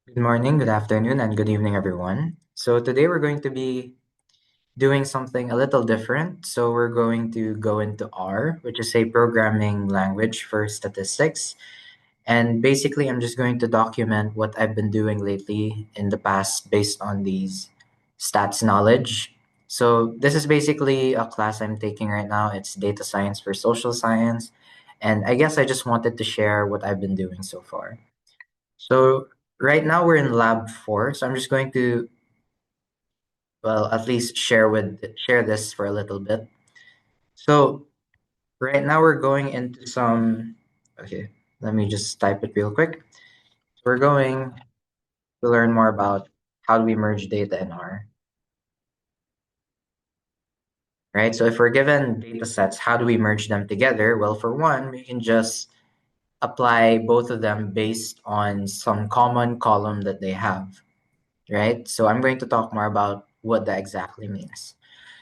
Good morning, good afternoon, and good evening, everyone. So, today we're going to be doing something a little different. So, we're going to go into R, which is a programming language for statistics. And basically, I'm just going to document what I've been doing lately in the past based on these stats knowledge. So, this is basically a class I'm taking right now. It's data science for social science. And I guess I just wanted to share what I've been doing so far. So right now we're in lab 4, so I'm just going to at least share this for a little bit. So right now we're going into some okay, let me just type it real quick. We're going to learn more about how do we merge data in R, right? So if we're given data sets, how do we merge them together? Well, for one, we can just apply both of them based on some common column that they have, right? So I'm going to talk more about what that exactly means.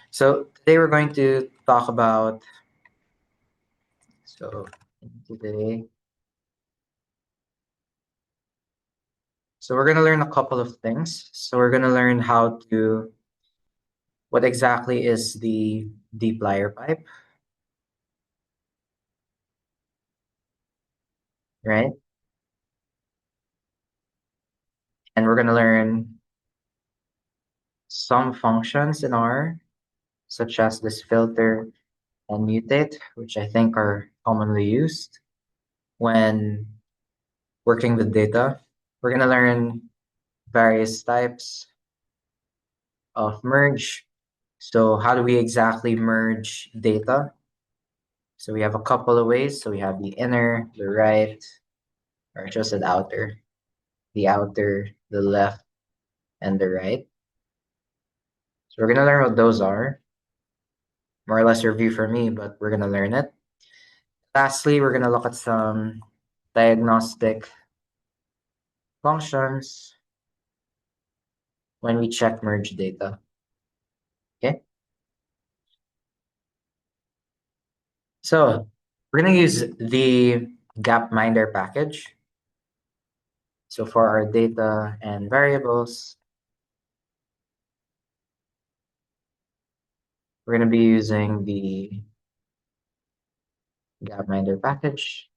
So today we're going to talk about so today so we're going to learn a couple of things. So we're going to learn how to what exactly is the dplyr pipe, right? And we're going to learn some functions in R, such as this filter and mutate, which I think are commonly used when working with data. We're going to learn various types of merge. So how do we exactly merge data? So we have a couple of ways. So we have the inner, the right, or just the outer, the left, and the right. So we're gonna learn what those are. More or less review for me, but we're gonna learn it. Lastly, we're gonna look at some diagnostic functions when we check merge data. Okay. So we're gonna use the Gapminder package. So for our data and variables, we're going to be using the Gapminder package,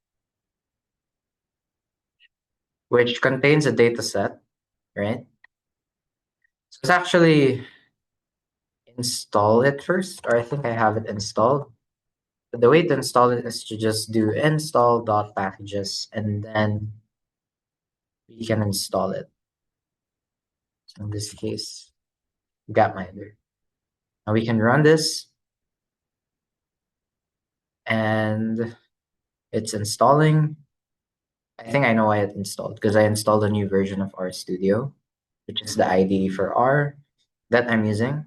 which contains a data set, right? So let's actually install it first, or I think I have it installed. But the way to install it is to just do install.packages, and then we can install it. So in this case, Gapminder. Now we can run this, and it's installing. I think I know why it installed, because I installed a new version of RStudio, which is the IDE for R that I'm using.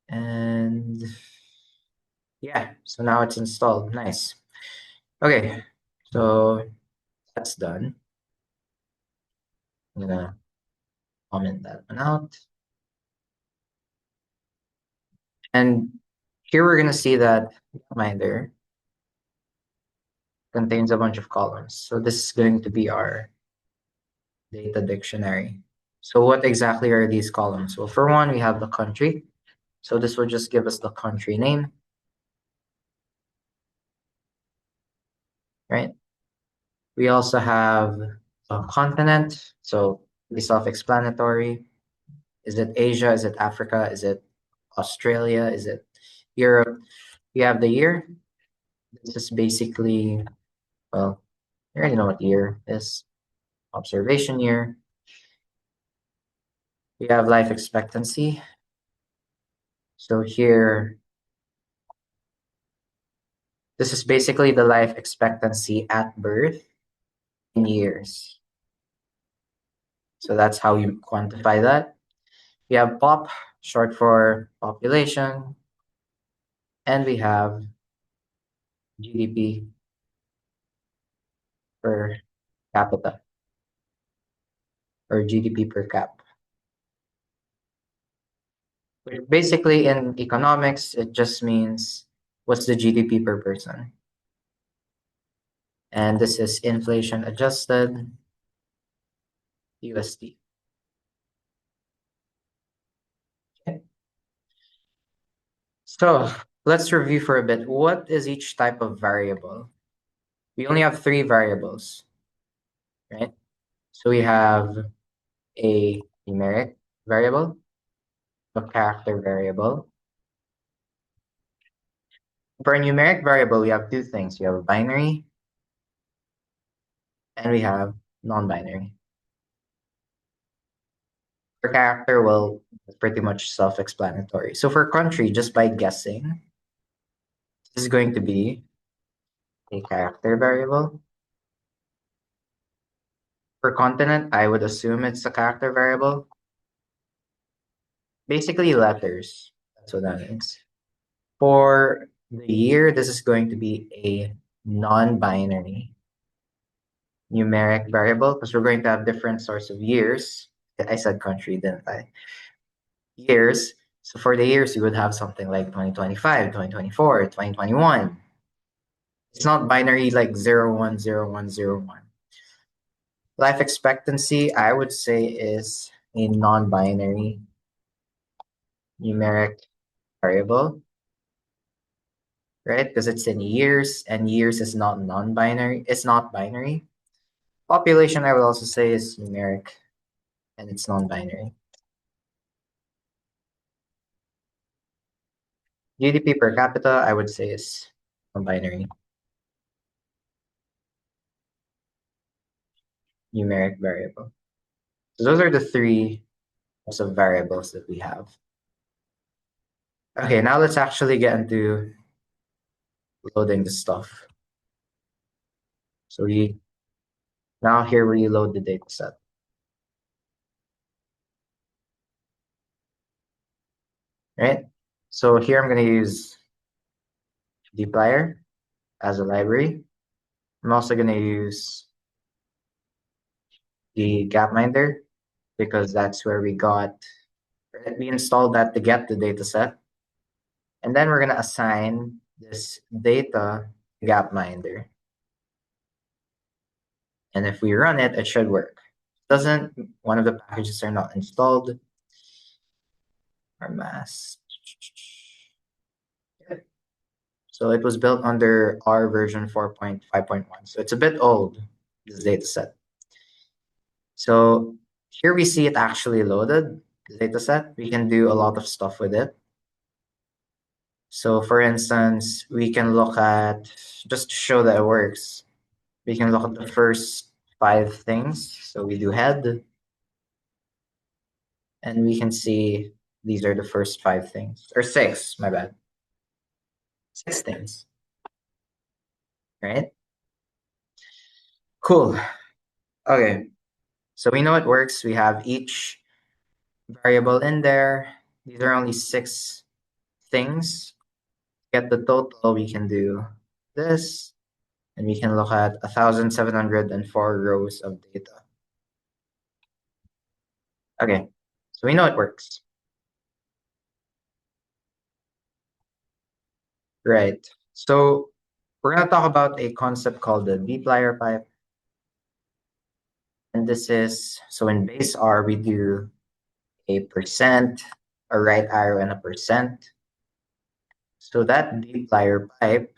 And yeah, so now it's installed. Nice. Okay, so that's done. I'm gonna comment that one out. And here we're gonna see that Gapminder contains a bunch of columns. So this is going to be our data dictionary. So what exactly are these columns? Well, for one, we have the country. So this will just give us the country name, right? We also have a continent. So pretty self-explanatory. Is it Asia? Is it Africa? Is it Australia? Is it Europe? We have the year. This is basically, well, you already know what year is. Observation year. We have life expectancy. So here, this is basically the life expectancy at birth in years. So that's how you quantify that. We have POP, short for population, and we have GDP per capita or GDP per cap. Basically, in economics, it just means what's the GDP per person. And this is inflation adjusted. USD. Okay. So let's review for a bit. What is each type of variable? We only have three variables, right? So we have a numeric variable, a character variable. For a numeric variable, we have two things. We have a binary and we have non-binary. For character, well, it's pretty much self-explanatory. So for country, just by guessing, this is going to be a character variable. For continent, I would assume it's a character variable. Basically letters. That's what that means. For the year, this is going to be a non-binary numeric variable because we're going to have different sorts of years. I said country, didn't I? Years. So for the years, you would have something like 2025, 2024, 2021. It's not binary like 010101. Life expectancy, I would say, is a non-binary numeric variable, right? Because it's in years, and years is not non-binary. It's not binary. Population, I would also say, is numeric, and it's non-binary. GDP per capita, I would say, is non-binary numeric variable. So those are the three types of variables that we have. Okay, now let's actually get into loading the stuff. So we now here we load the data set. Right? So here I'm going to use dplyr as a library. I'm also going to use the Gapminder because that's where we installed that to get the data set. And then we're going to assign this data to Gapminder. And if we run it, it should work. Doesn't, one of the packages are not installed. Our mass. So it was built under R version 4.5.1. So it's a bit old, this data set. So here we see it actually loaded, the data set. We can do a lot of stuff with it. So for instance, we can look at, just to show that it works, we can look at the first 5 things. So we do head, and we can see these are the first 5 things, or 6, my bad. 6 things, right? Cool. Okay, so we know it works. We have each variable in there. These are only 6 things. To get the total, we can do this, and we can look at 1,704 rows of data. Okay, so we know it works. Right. So we're going to talk about a concept called the dplyr pipe. And this is, so in base R, we do a percent, a right arrow, and a percent. So that dplyr pipe,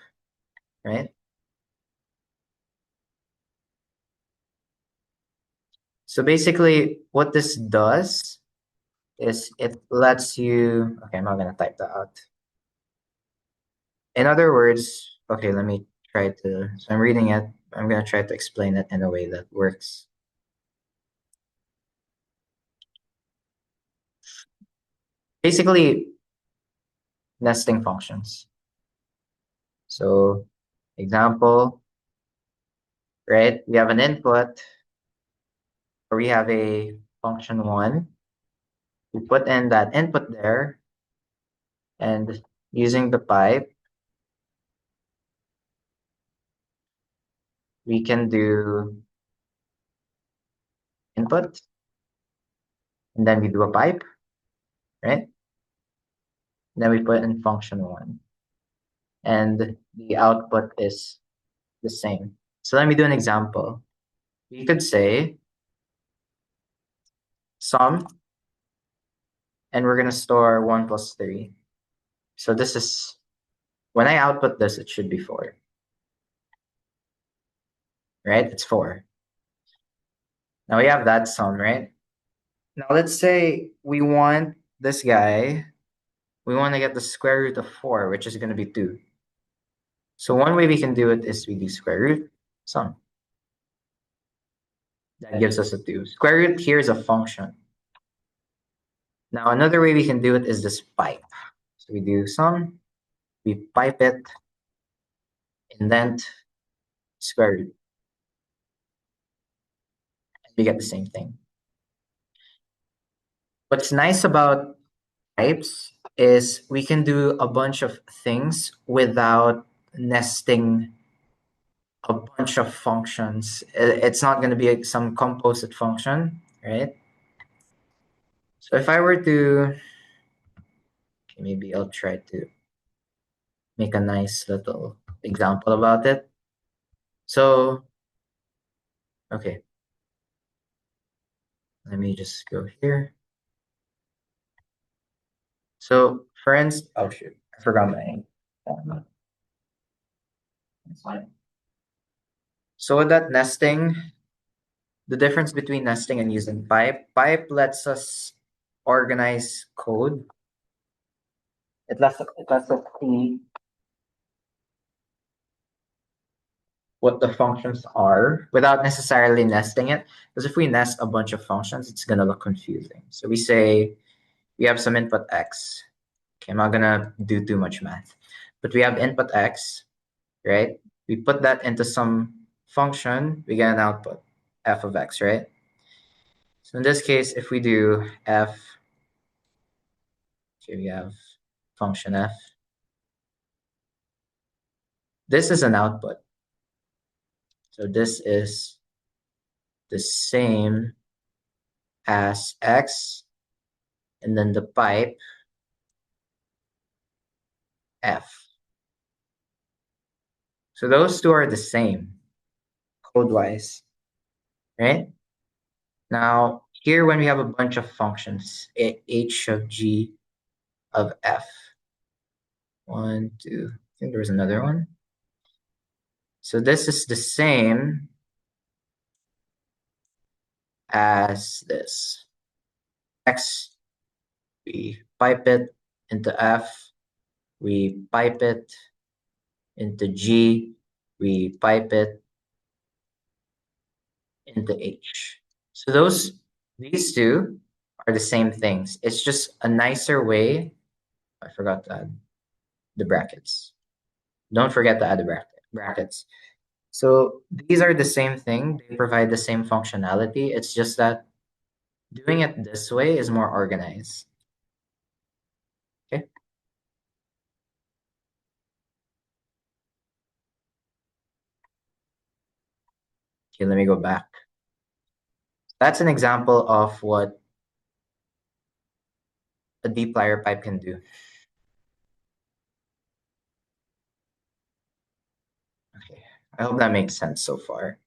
right? So basically what this does is it lets you, okay, I'm not going to type that out. In other words, okay, let me try to, so I'm reading it. I'm going to try to explain it in a way that works. Basically, nesting functions. So example, right? We have an input, or we have a function 1. We put in that input there, and using the pipe, we can do input, and then we do a pipe, right? Then we put in function 1, and the output is the same. So let me do an example. We could say sum, and we're going to store 1 plus 3. So this is, when I output this, it should be 4. Right? It's 4. Now we have that sum, right? Now let's say we want this guy, we want to get the square root of 4, which is going to be 2. So one way we can do it is we do square root sum. That gives us a 2. Square root here is a function. Now another way we can do it is this pipe. So we do sum, we pipe it, indent, square root. And we get the same thing. What's nice about pipes is we can do a bunch of things without nesting a bunch of functions. It's not going to be some composite function, right? So if I were to, okay, maybe I'll try to make a nice little example about it. So, okay, let me just go here. So, for instance, oh shoot, I forgot my. That's fine. So with that nesting, the difference between nesting and using pipe lets us organize code. It lets us see what the functions are without necessarily nesting it. Because if we nest a bunch of functions, it's gonna look confusing. So we say we have some input x. Okay, I'm not gonna do too much math, but we have input x, right? We put that into some function, we get an output, f of x, right? So in this case, if we do f, okay, we have function f. This is an output. So this is the same as x, and then the pipe f. So those two are the same code-wise, right? Now, here when we have a bunch of functions, h of g of f. 1, 2, I think there was another one. So this is the same as this. X, we pipe it into f, we pipe it into g, we pipe it into h. So these two are the same things. It's just a nicer way. I forgot to add the brackets. Don't forget to add the brackets. So these are the same thing. They provide the same functionality. It's just that doing it this way is more organized. Okay. Okay, let me go back. That's an example of what a dplyr pipe can do. Okay, I hope that makes sense so far.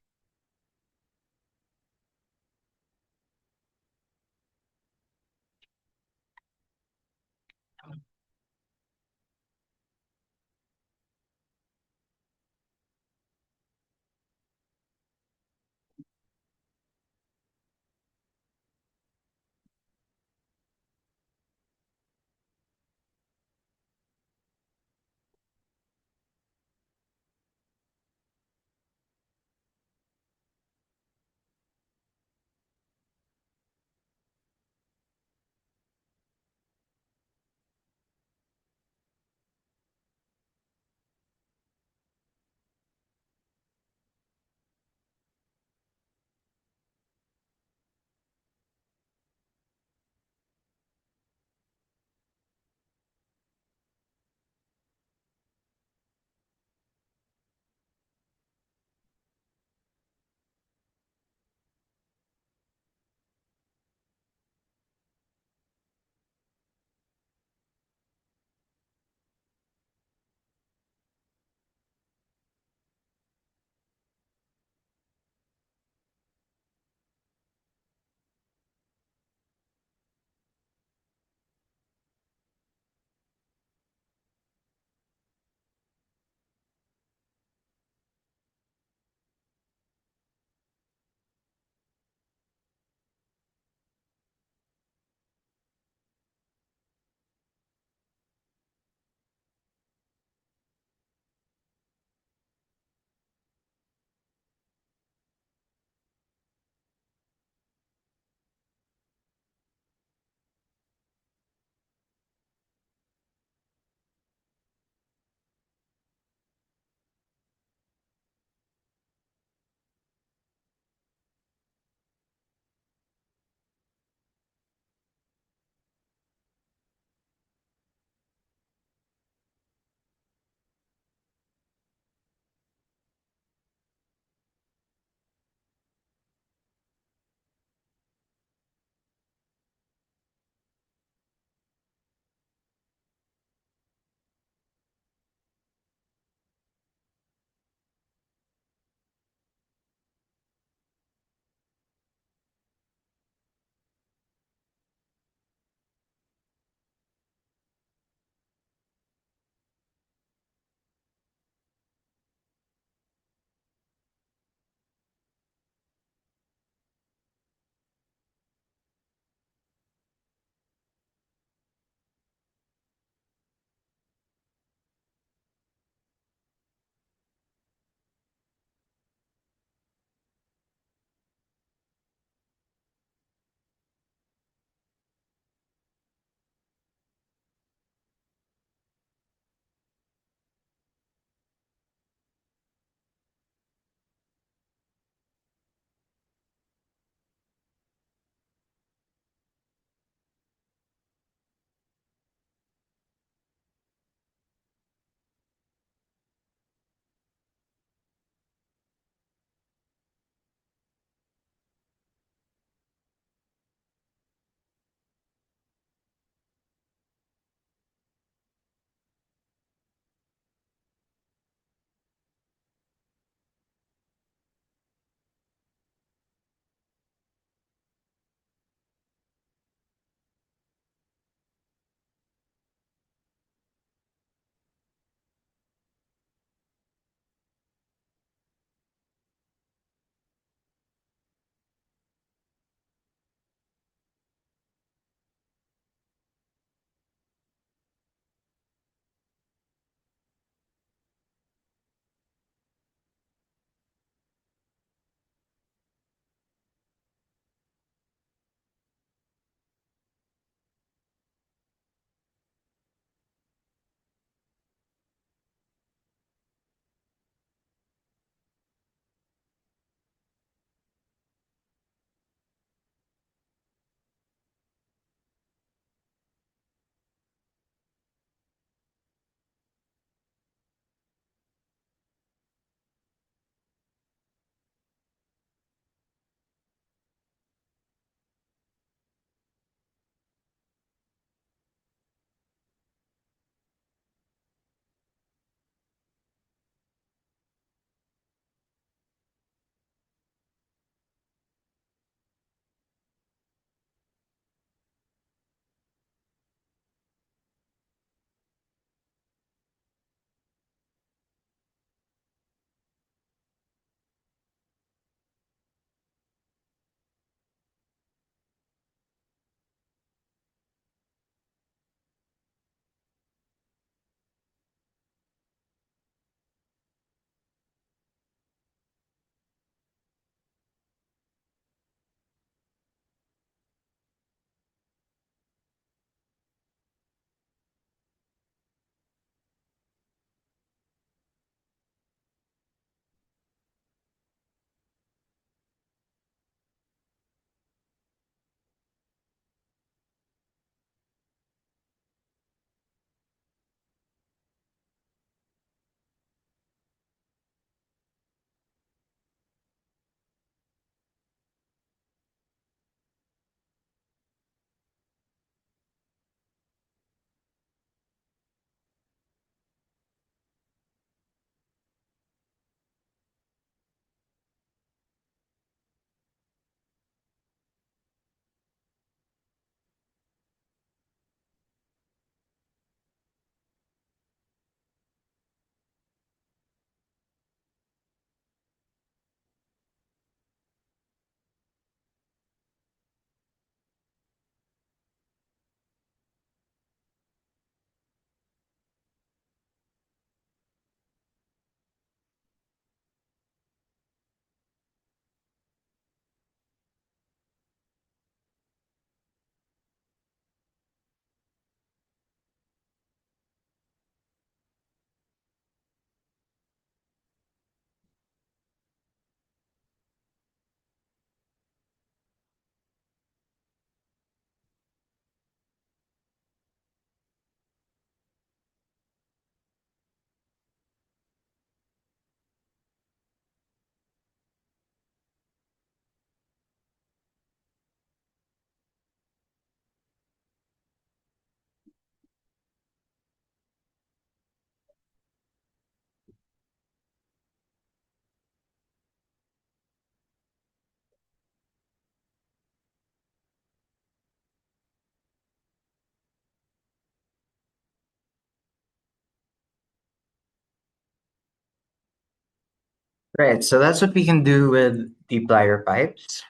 Right, so that's what we can do with dplyr pipes.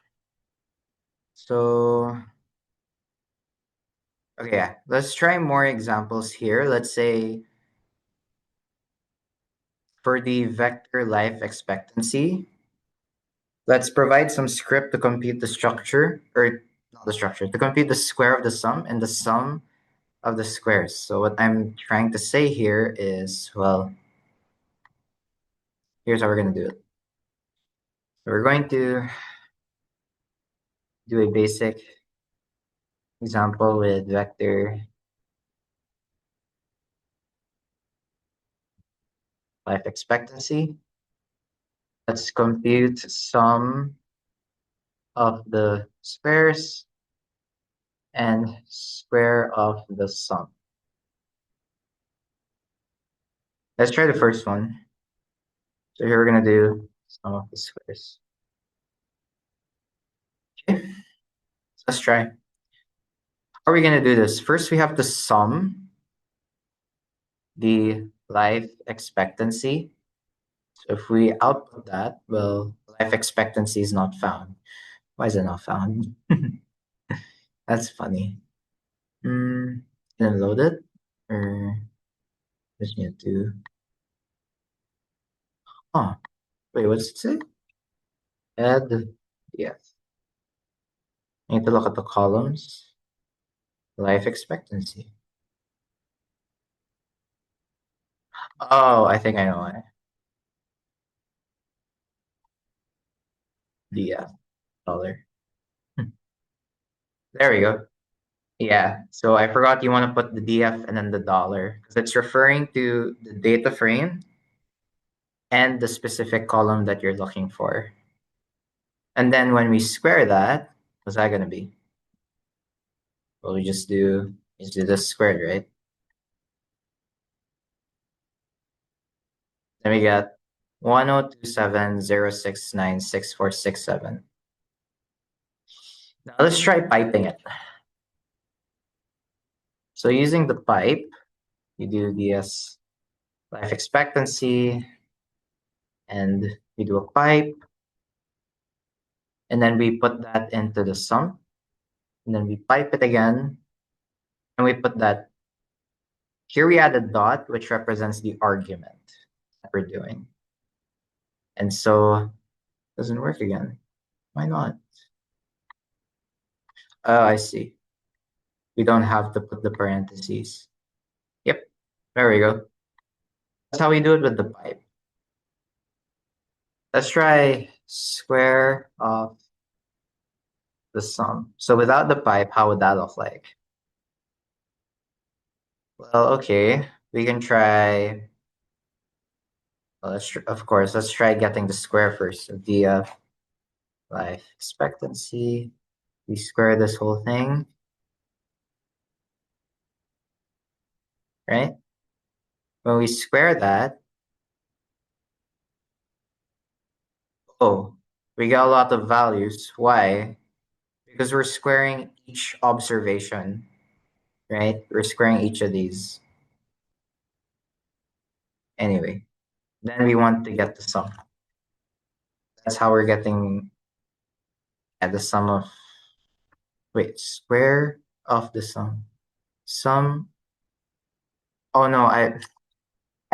So, okay, yeah, let's try more examples here. Let's say for the vector life expectancy, let's provide some script to compute the structure, or not the structure, to compute the square of the sum and the sum of the squares. So what I'm trying to say here is, well, here's how we're going to do it. We're going to do a basic example with vector life expectancy. Let's compute sum of the squares and square of the sum. Let's try the first one. So here we're going to do sum of the squares. Okay, so let's try. How are we going to do this? First, we have to sum the life expectancy. So if we output that, well, life expectancy is not found. Why is it not found? That's funny. Then load it, or just need to. Oh, wait, what's it say? Add. Yes. I need to look at the columns. Life expectancy. Oh, I think I know why. DF dollar. There we go. Yeah. So I forgot you want to put the DF and then the dollar because it's referring to the data frame and the specific column that you're looking for. And then when we square that, what's that going to be? Well, we just do this squared, right? Then we get 1027069647. Now let's try piping it. So using the pipe, you do ds life expectancy, and we do a pipe, and then we put that into the sum, and then we pipe it again, and we put that. Here we add a dot, which represents the argument that we're doing. And so it doesn't work again. Why not? Oh, I see. We don't have to put the parentheses. Yep, there we go. That's how we do it with the pipe. Let's try square of the sum. So without the pipe, how would that look like? Well, okay, we can try. Well, of course, let's try getting the square first via life expectancy. We square this whole thing, right? When we square that, oh, we get a lot of values. Why? Because we're squaring each observation, right? We're squaring each of these. Anyway, then we want to get the sum. That's how we're getting at the sum of, wait, square of the sum. Sum. Oh no, I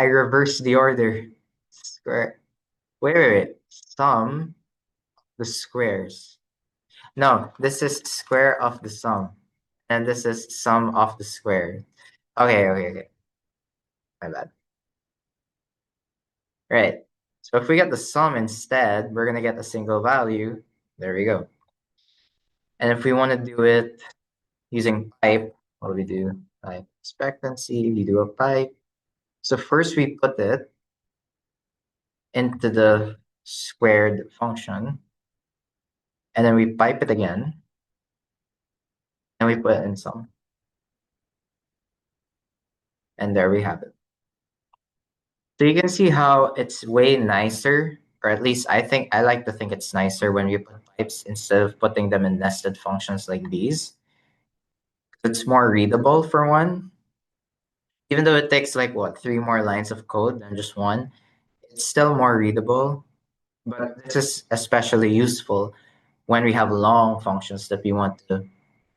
reversed the order. Square. Wait. Sum the squares. No, this is square of the sum. And this is sum of the square. Okay. My bad. Right. So if we get the sum instead, we're gonna get a single value. There we go. And if we want to do it using pipe, what do we do? Pipe expectancy, we do a pipe. So first we put it into the squared function, and then we pipe it again, and we put it in sum. And there we have it. So you can see how it's way nicer, or at least I like to think it's nicer when we put pipes instead of putting them in nested functions like these. It's more readable for one. Even though it takes like what, 3 more lines of code than just one, it's still more readable. But this is especially useful when we have long functions that we want to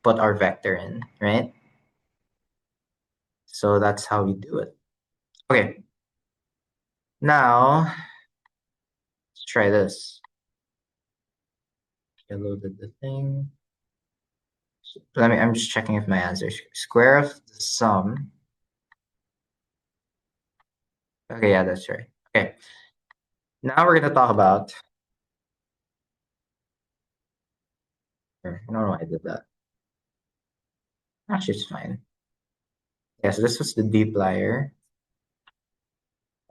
put our vector in, right? So that's how we do it. Okay, now let's try this. I loaded the thing. I'm just checking if my answer is square of the sum. Okay, yeah, that's right. Okay, now we're gonna talk about, I don't know why I did that. Actually, it's fine. Yeah, so this was the dplyr.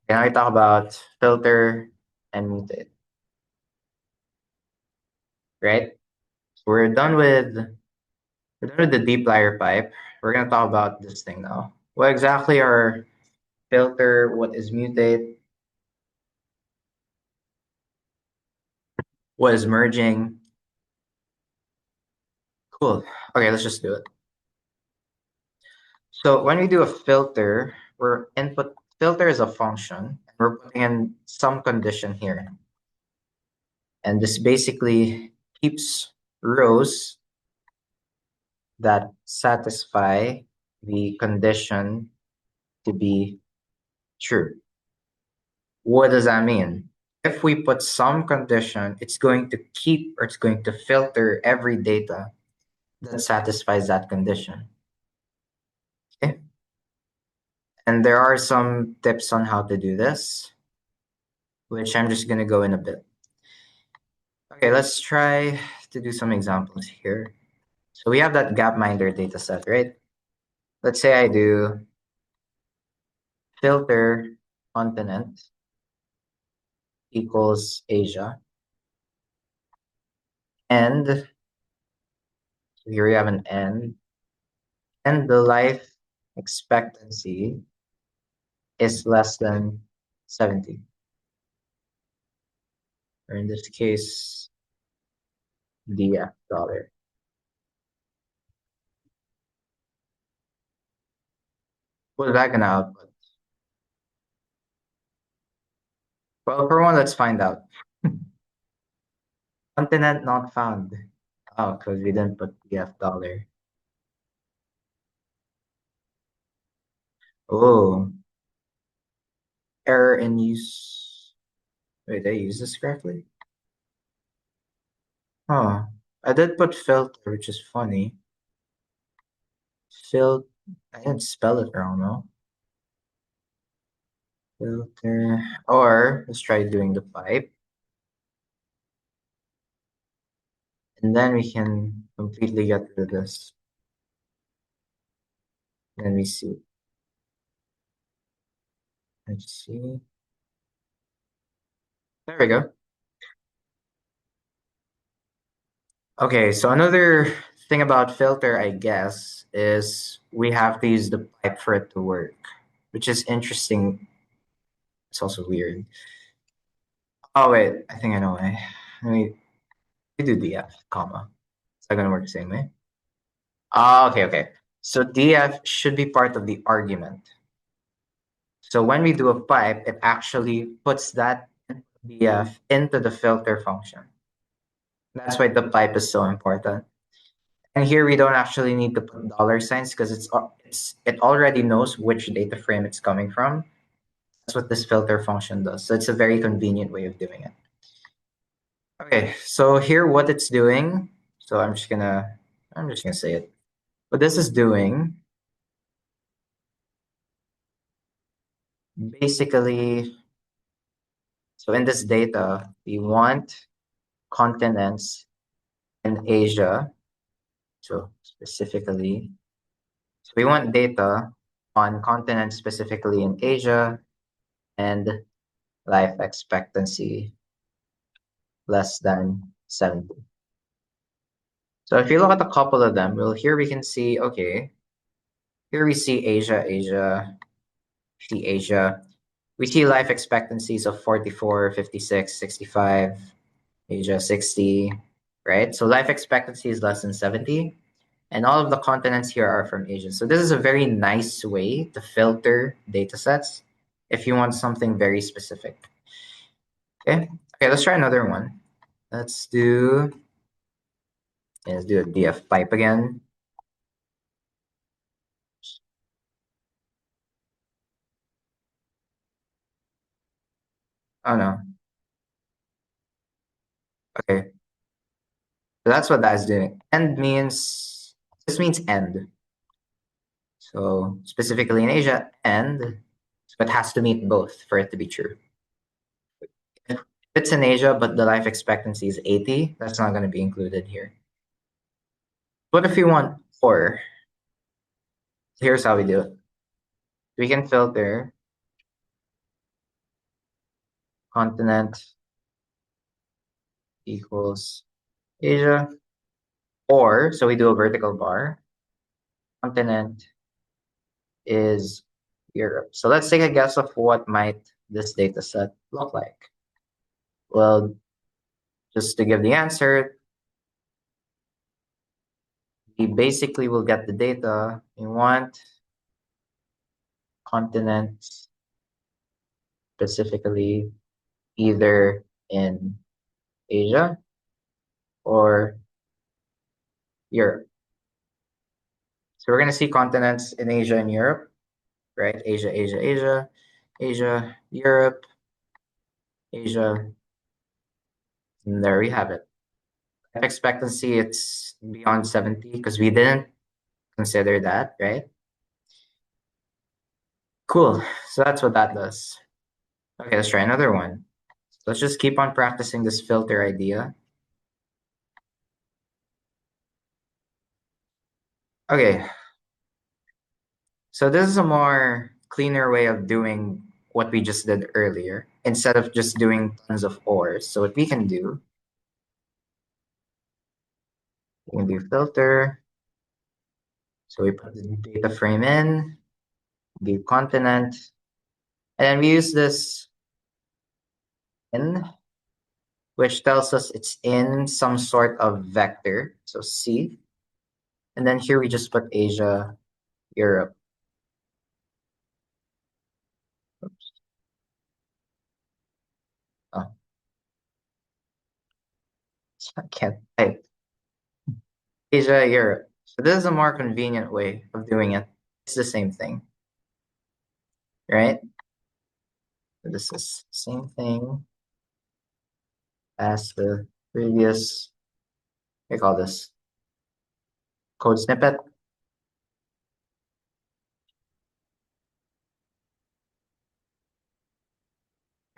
Now we talk about filter and mutate, right? So we're done with the dplyr pipe. We're gonna talk about this thing now. What exactly are filter? What is mutate? What is merging? Cool. Okay, let's just do it. So when we do a filter, we're input filter is a function. We're putting in some condition here. And this basically keeps rows that satisfy the condition to be true. What does that mean? If we put some condition, it's going to keep or it's going to filter every data that satisfies that condition. Okay. And there are some tips on how to do this, which I'm just going to go in a bit. Okay, let's try to do some examples here. So we have that Gapminder data set, right? Let's say I do filter continent equals Asia. And here we have an N. And the life expectancy is less than 70. Or in this case, DF dollar. What's that gonna output? Well, for one, let's find out. Continent not found. Oh, because we didn't put DF dollar. Oh, error in use. Wait, did I use this correctly? Oh, I did put filter, which is funny. Fil, I didn't spell it wrong, no? Filter, or let's try doing the pipe. And then we can completely get rid of this. Let me see. Let's see. There we go. Okay, so another thing about filter, I guess, is we have to use the pipe for it to work, which is interesting. It's also weird. Oh wait, I think I know why. Let me do df, comma. Is that gonna work the same way? Ah, okay, okay. So df should be part of the argument. So when we do a pipe, it actually puts that df into the filter function. That's why the pipe is so important. And here we don't actually need to put dollar signs because it already knows which data frame it's coming from. That's what this filter function does. So it's a very convenient way of doing it. Okay, so here what it's doing. So I'm just gonna say it. What this is doing, basically, so in this data, we want continents in Asia. So specifically, so we want data on continents specifically in Asia and life expectancy less than 70. So if you look at a couple of them, well, here we can see, okay, here we see Asia, Asia. We see life expectancies of 44, 56, 65, Asia 60, right? So life expectancy is less than 70. And all of the continents here are from Asia. So this is a very nice way to filter data sets if you want something very specific. Okay. Okay, let's try another one. Let's do let's do a DF pipe again. Oh no. Okay. So that's what that's doing. End means this means end. So specifically in Asia, end, so it has to meet both for it to be true. If it's in Asia, but the life expectancy is 80, that's not going to be included here. What if you want or? Here's how we do it. We can filter continent equals Asia, or, so we do a vertical bar, continent is Europe. So let's take a guess of what might this data set look like. Well, just to give the answer, we basically will get the data. We want continents specifically either in Asia or Europe. So we're going to see continents in Asia and Europe, right? Asia, Asia, Asia, Asia, Europe, Asia. And there we have it. Life expectancy, it's beyond 70 because we didn't consider that, right? Cool. So that's what that does. Okay, let's try another one. Let's just keep on practicing this filter idea. Okay, so this is a more cleaner way of doing what we just did earlier instead of just doing tons of ors. So what we can do filter. So we put the data frame in, do continent, and then we use this in, which tells us it's in some sort of vector. So C. And then here we just put Asia, Europe. Oops. Oh, I can't type. Asia, Europe. So this is a more convenient way of doing it. It's the same thing, right? So this is same thing as the previous, we call this code snippet,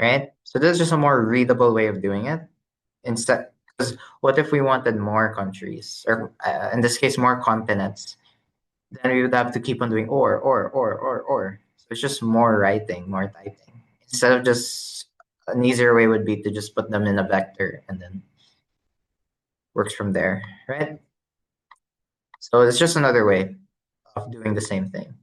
right? So this is just a more readable way of doing it. Instead, because what if we wanted more countries, or in this case, more continents? Then we would have to keep on doing or. So it's just more writing, more typing. Instead of just an easier way would be to just put them in a vector and then works from there, right? So it's just another way of doing the same thing.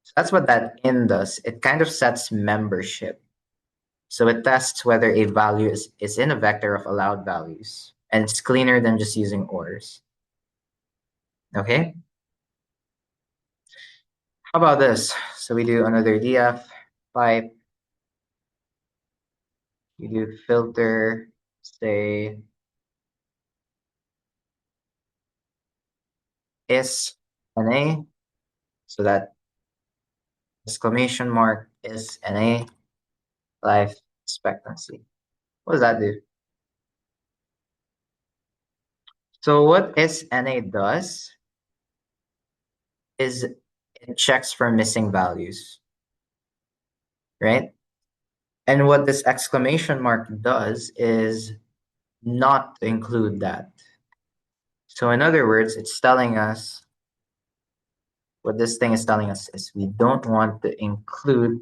So that's what that in does. It kind of sets membership. So it tests whether a value is in a vector of allowed values. And it's cleaner than just using ors. Okay? How about this? So we do another df pipe. You do filter, say is NA. So that exclamation mark is NA life expectancy. What does that do? So what SNA does is it checks for missing values, right? And what this exclamation mark does is not to include that. So in other words, it's telling us what this thing is telling us is we don't want to include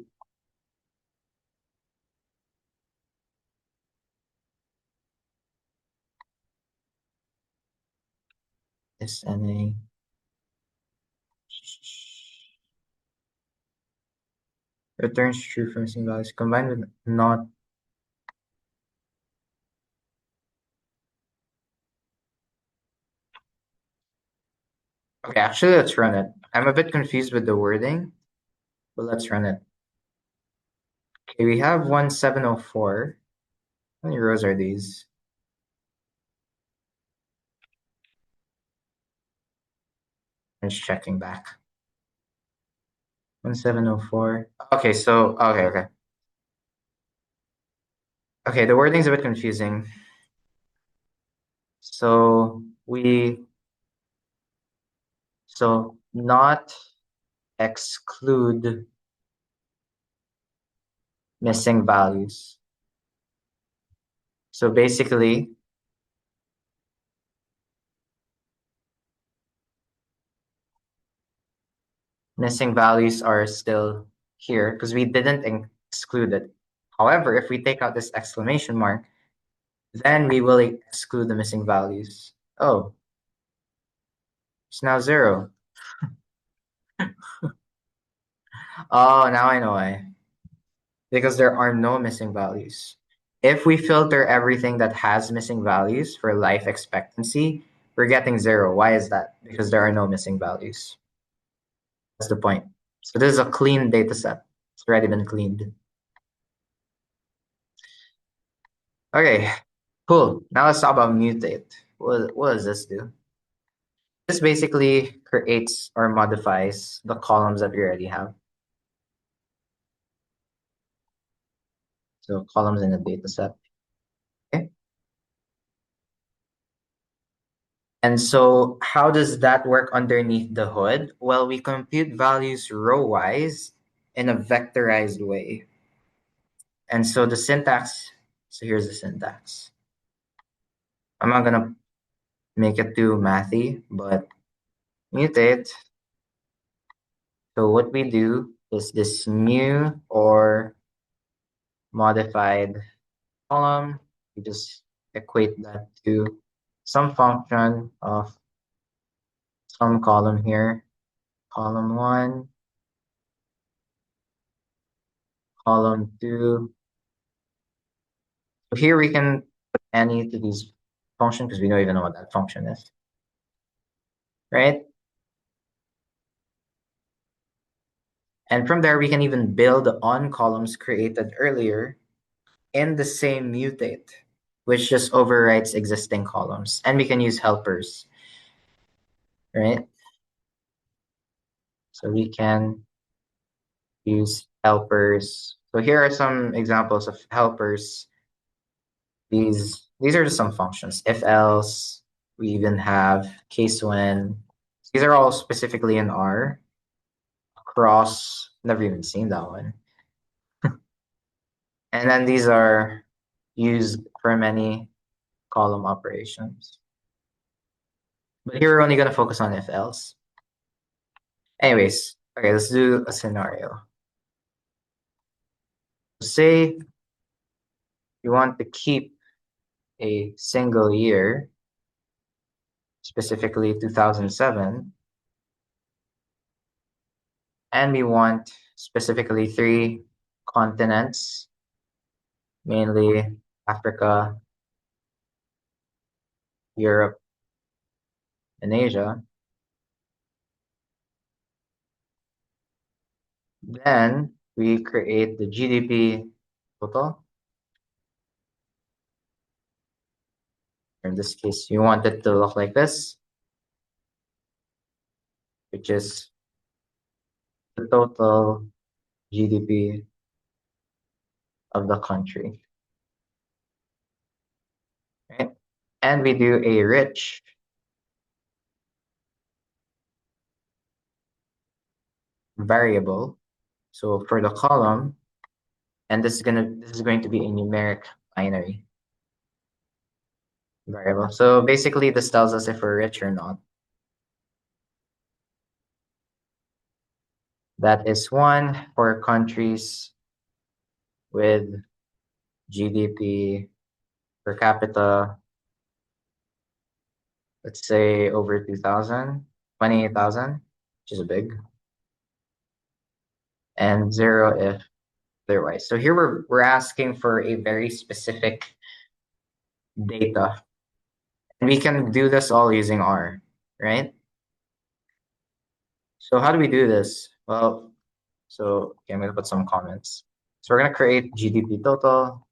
SNA returns true for missing values combined with not. Okay, actually, let's run it. I'm a bit confused with the wording, but let's run it. Okay, we have 1704. How many rows are these? I'm just checking back. 1704. Okay, so okay. Okay, the wording's a bit confusing. So not exclude missing values. So basically, missing values are still here because we didn't exclude it. However, if we take out this exclamation mark, then we will exclude the missing values. Oh, it's now 0. Oh, now I know why. Because there are no missing values. If we filter everything that has missing values for life expectancy, we're getting 0. Why is that? Because there are no missing values. That's the point. So this is a clean data set. It's already been cleaned. Okay, cool. Now let's talk about mutate. What does this do? This basically creates or modifies the columns that we already have. So columns in a data set. Okay. And so how does that work underneath the hood? Well, we compute values row-wise in a vectorized way. And so the syntax, so here's the syntax. I'm not gonna make it too mathy, but mutate. So what we do is this new or modified column. We just equate that to some function of some column here. Column 1, column 2. So here we can put any to these functions because we don't even know what that function is, right? And from there, we can even build on columns created earlier in the same mutate, which just overwrites existing columns. And we can use helpers, right? So we can use helpers. So here are some examples of helpers. These are just some functions. If else, we even have case when. These are all specifically in R. Cross, never even seen that one. And then these are used for many column operations. But here we're only going to focus on if else. Anyways, okay, let's do a scenario. Say you want to keep a single year, specifically 2007, and we want specifically 3 continents, mainly Africa, Europe, and Asia. Then we create the GDP total. In this case, you want it to look like this, which is the total GDP of the country. Right? And we do a rich variable. So for the column, and this is going to be a numeric binary variable. So basically this tells us if we're rich or not. That is 1 for countries with GDP per capita, let's say over 28,000, which is big, and 0 if otherwise. So here we're asking for a very specific data. And we can do this all using R, right? So how do we do this? Well, so okay, I'm gonna put some comments. So we're going to create GDP total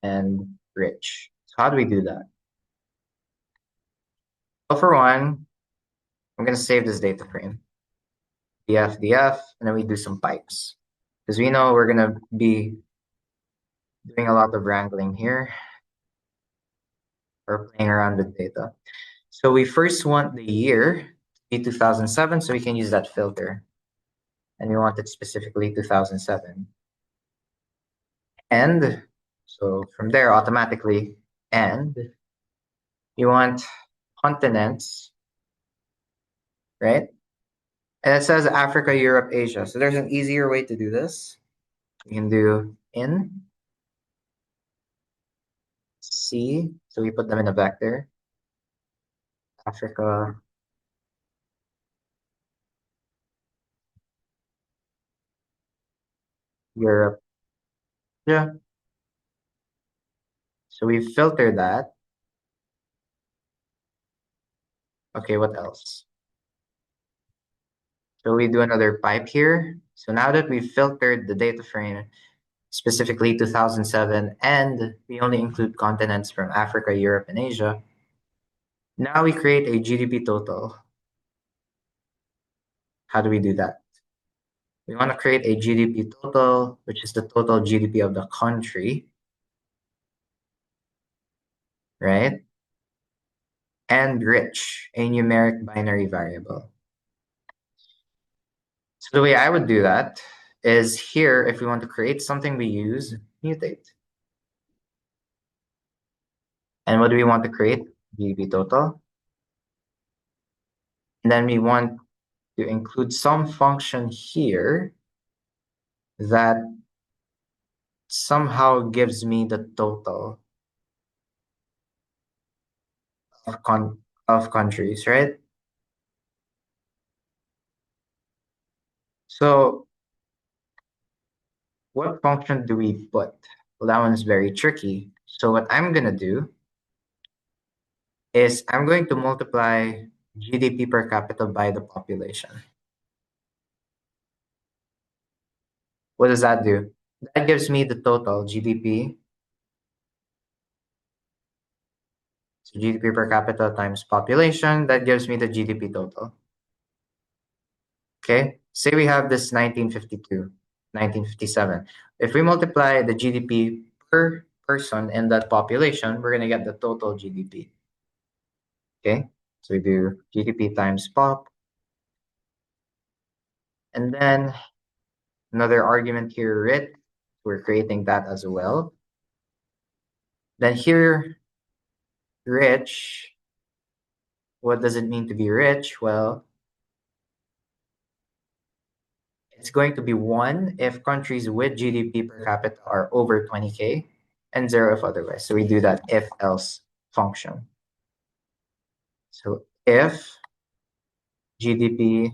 and rich. So how do we do that? Well, for one, I'm going to save this data frame, df, and then we do some pipes. Because we know we're going to be doing a lot of wrangling here or playing around with data. So we first want the year to be 2007, so we can use that filter. And we want it specifically 2007. And so from there, automatically, and you want continents, right? And it says Africa, Europe, Asia. So there's an easier way to do this. You can do in C. So we put them in a vector. Africa, Europe, yeah. So we filter that. Okay, what else? So we do another pipe here. So now that we've filtered the data frame, specifically 2007, and we only include continents from Africa, Europe, and Asia, now we create a GDP total. How do we do that? We want to create a GDP total, which is the total GDP of the country, right? And rich, a numeric binary variable. So the way I would do that is here, if we want to create something, we use mutate. And what do we want to create? GDP total. And then we want to include some function here that somehow gives me the total of countries, right? So what function do we put? Well, that one's very tricky. So what I'm gonna do is I'm going to multiply GDP per capita by the population. What does that do? That gives me the total GDP. So GDP per capita times population, that gives me the GDP total. Okay, say we have this 1952, 1957. If we multiply the GDP per person in that population, we're gonna get the total GDP. Okay, so we do GDP times pop. And then another argument here, rich, we're creating that as well. Then here, rich, what does it mean to be rich? Well, it's going to be 1 if countries with GDP per capita are over 20K and 0 if otherwise. So we do that if else function. So if GDP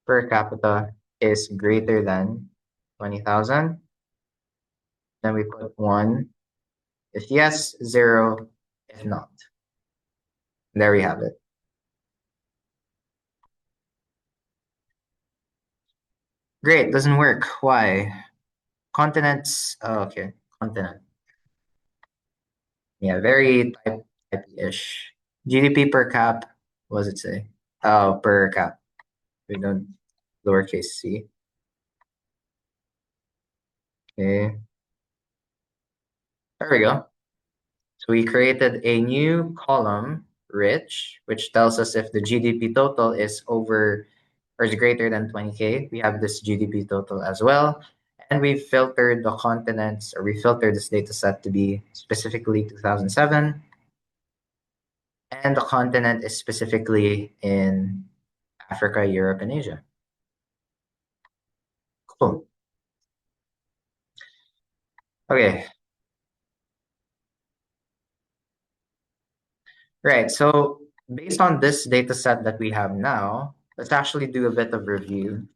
per capita is greater than 20,000, then we put 1 if yes, 0 if not. There we have it. Great, doesn't work. Why? Continents, oh, okay, continent. Yeah, very type-ish. GDP per cap, what does it say? Oh, per cap. We don't lowercase c. Okay, there we go. So we created a new column, rich, which tells us if the GDP total is over or is greater than 20K. We have this GDP total as well. And we filtered the continents, or we filtered this data set to be specifically 2007. And the continent is specifically in Africa, Europe, and Asia. Cool. Okay. Right. So based on this data set that we have now, let's actually do a bit of review.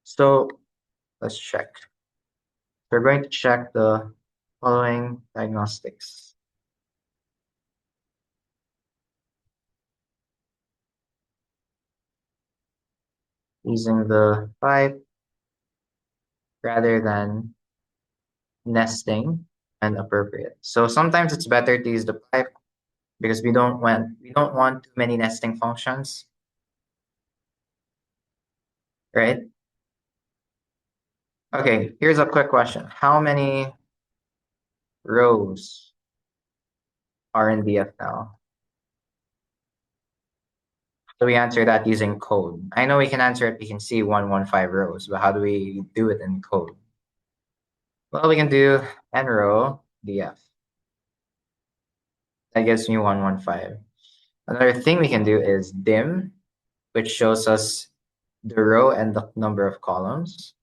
So let's check. We're going to check the following diagnostics. using the pipe rather than nesting and appropriate. So sometimes it's better to use the pipe because we don't want too many nesting functions, right? Okay, here's a quick question. How many rows are in DF now? So we answer that using code. I know we can answer it, we can see 115 rows, but how do we do it in code? Well, we can do n row df. That gives me 115. Another thing we can do is dim, which shows us the row and the number of columns.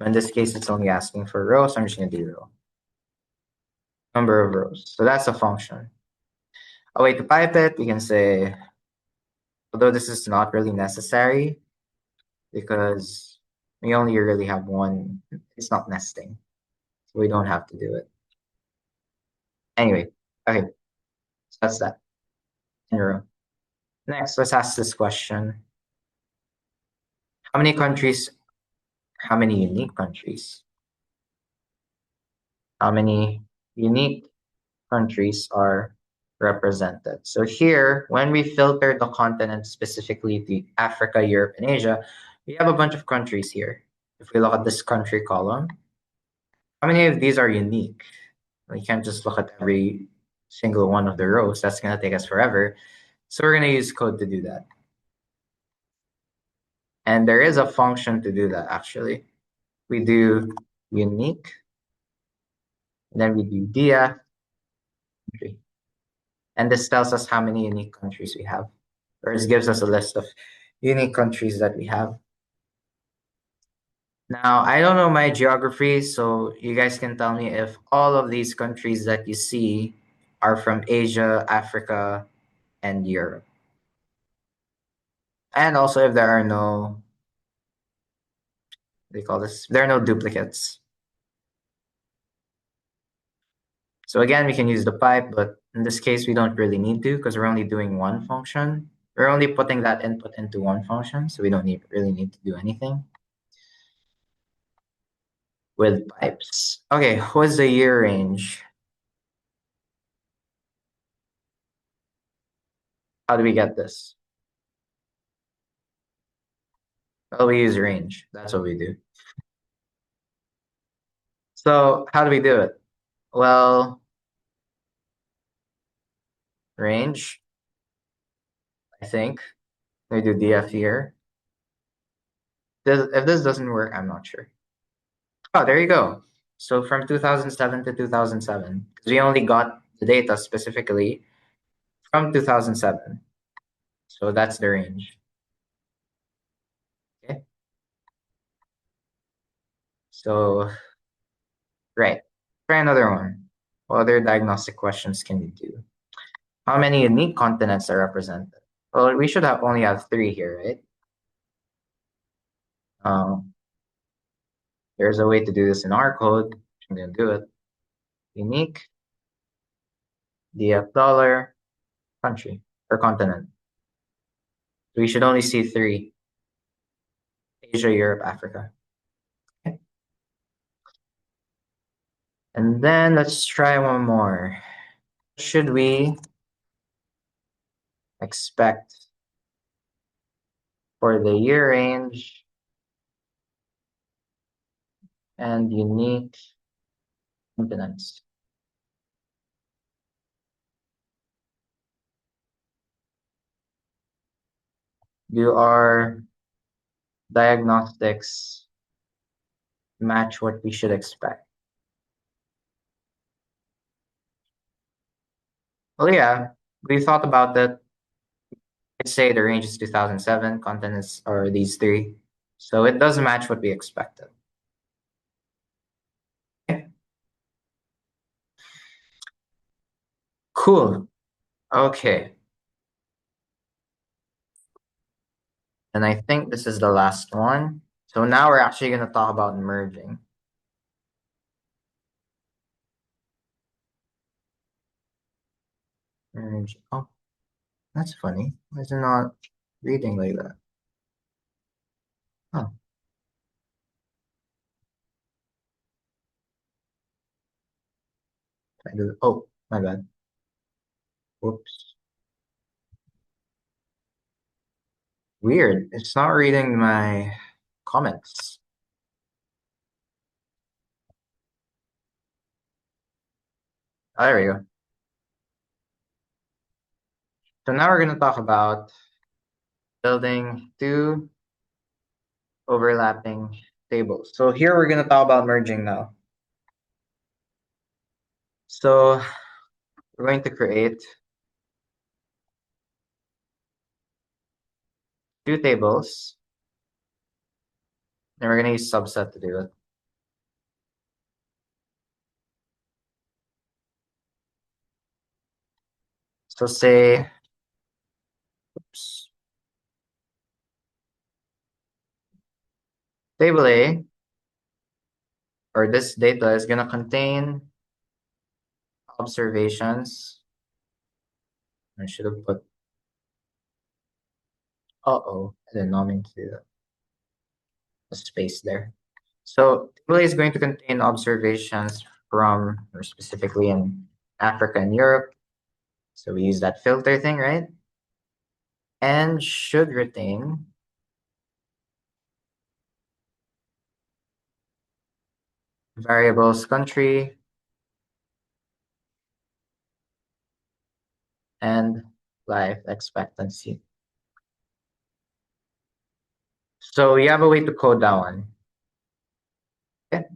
In this case, it's only asking for rows, so I'm just going to do row. Number of rows. So that's a function. A way to pipe it, we can say, although this is not really necessary because we only really have one, it's not nesting. So we don't have to do it. Anyway, okay, so that's that in a row. Next, let's ask this question. How many countries, how many unique countries, how many unique countries are represented? So here, when we filter the continent specifically to Africa, Europe, and Asia, we have a bunch of countries here. If we look at this country column, how many of these are unique? We can't just look at every single one of the rows. That's going to take us forever. So we're going to use code to do that. And there is a function to do that, actually. We do unique, and then we do dia country. And this tells us how many unique countries we have, or it gives us a list of unique countries that we have. Now, I don't know my geography, so you guys can tell me if all of these countries that you see are from Asia, Africa, and Europe. And also if there are no, they call this, there are no duplicates. So again, we can use the pipe, but in this case, we don't really need to because we're only doing one function. We're only putting that input into one function, so we don't really need to do anything with pipes. Okay, what's the year range? How do we get this? Well, we use range. That's what we do. So how do we do it? Well, range, I think. We do df here. If this doesn't work, I'm not sure. Oh, there you go. So from 2007 to 2007, because we only got the data specifically from 2007. So that's the range. Okay. So, right. Try another one. What other diagnostic questions can you do? How many unique continents are represented? Well, we should have only have three here, right? Um, there's a way to do this in our code. I'm going to do it. Unique, DF dollar, country, or continent. We should only see three: Asia, Europe, Africa. Okay. And then let's try one more. Should we expect for the year range and unique continents? Do our diagnostics match what we should expect? Well, yeah, we thought about that. Let's say the range is 2007, continents are these three. So it does match what we expected. Okay. Cool. Okay. And I think this is the last one. So now we're actually going to talk about merging. Merge. Oh, that's funny. Why is it not reading like that? Huh. Oh, my bad. Whoops. Weird. It's not reading my comments. Oh, there we go. So now we're going to talk about building two overlapping tables. So here we're going to talk about merging now. So we're going to create two tables, and we're going to use subset to do it. So say, oops, table A, or this data is going to contain observations. I should have put, uh-oh, I did not mean to do that. A space there. So table A is going to contain observations from, or specifically in Africa and Europe. So we use that filter thing, right? And should retain variables country and life expectancy. So you have a way to code that one. Okay.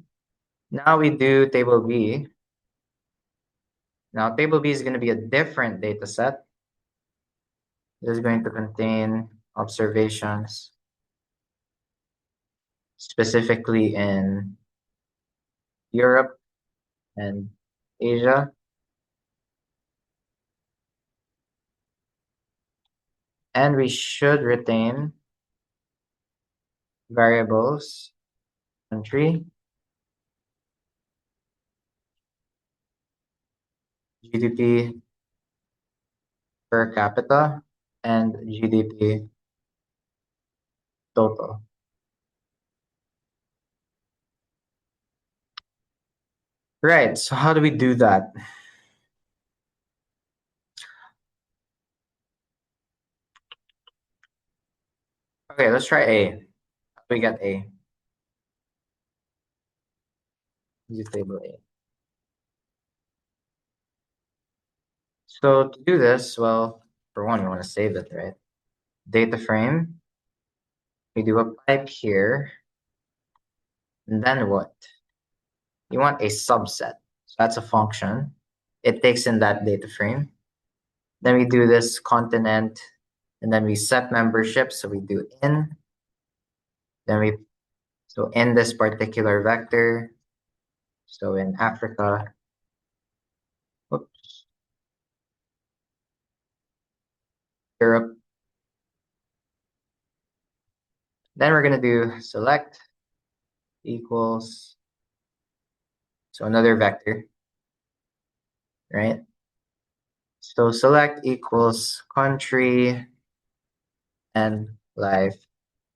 Now we do table B. Now table B is going to be a different data set. It is going to contain observations specifically in Europe and Asia. And we should retain variables country, GDP per capita, and GDP total. Right, so how do we do that? Okay, let's try A. How do we get A? Use table A. So to do this, well, for one, we want to save it, right? Data frame. We do a pipe here. And then what? You want a subset. So that's a function. It takes in that data frame. Then we do this continent, and then we set membership. So we do in. Then we, so in this particular vector, so in Africa, oops, Europe. Then we're going to do select equals, so another vector, right? So select equals country and life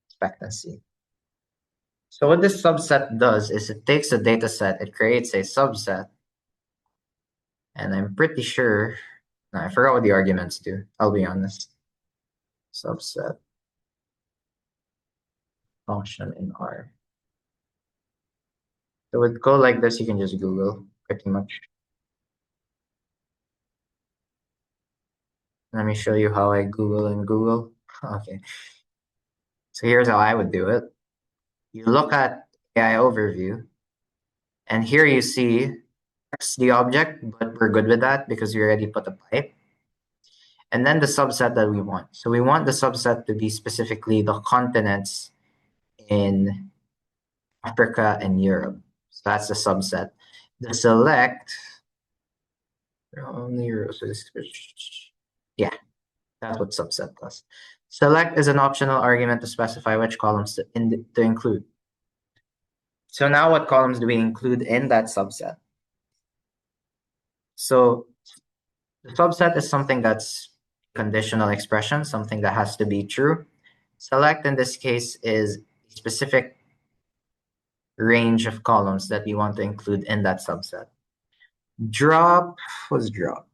expectancy. So what this subset does is it takes a data set, it creates a subset, and I'm pretty sure, no, I forgot what the arguments do, I'll be honest. Subset function in R. So with code like this, you can just Google pretty much. Let me show you how I Google in Google. Okay. So here's how I would do it. You look at AI overview, and here you see the object, but we're good with that because we already put a pipe. And then the subset that we want. So we want the subset to be specifically the continents in Africa and Europe. So that's the subset. The select, only yeah, that's what subset does. Select is an optional argument to specify which columns to include. So now what columns do we include in that subset? So the subset is something that's conditional expression, something that has to be true. Select in this case is specific range of columns that we want to include in that subset. Drop was drop.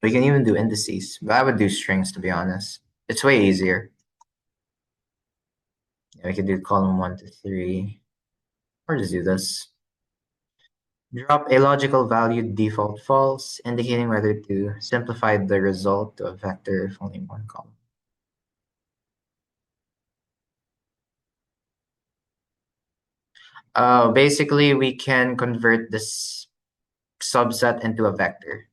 We can even do indices, but I would do strings to be honest. It's way easier. Yeah, we could do column 1 to 3, or just do this. Drop a logical value default false, indicating whether to simplify the result to a vector if only one column. Basically, we can convert this subset into a vector.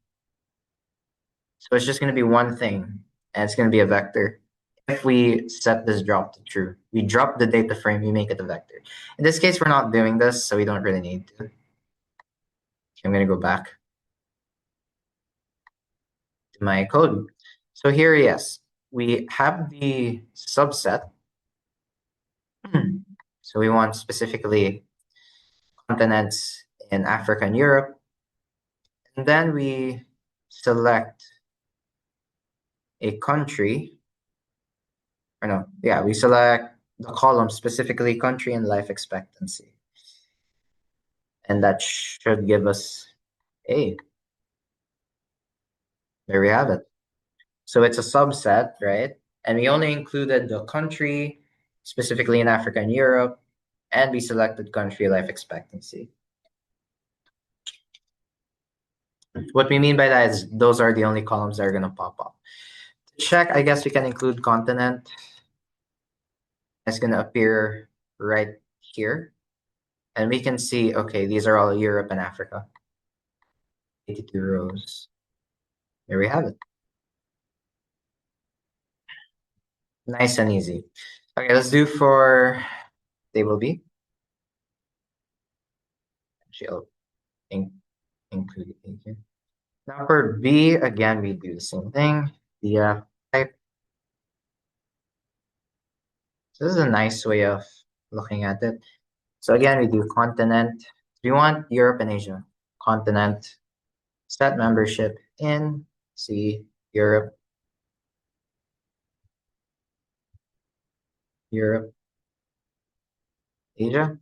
So it's just going to be one thing, and it's going to be a vector. If we set this drop to true, we drop the data frame, we make it a vector. In this case, we're not doing this, so we don't really need to. I'm going to go back to my code. So here, yes, we have the subset. So we want specifically continents in Africa and Europe. And then we select a country, or no, yeah, we select the column specifically country and life expectancy. And that should give us a. There we have it. So it's a subset, right? And we only included the country, specifically in Africa and Europe, and we selected country life expectancy. What we mean by that is those are the only columns that are going to pop up. To check, I guess we can include continent. It's going to appear right here. And we can see, okay, these are all Europe and Africa. 82 rows. There we have it. Nice and easy. Okay, let's do for table B. Actually, I'll include it here. Now for B, again, we do the same thing. The type. So this is a nice way of looking at it. So again, we do continent. We want Europe and Asia. Continent, set membership in C, Europe, Asia.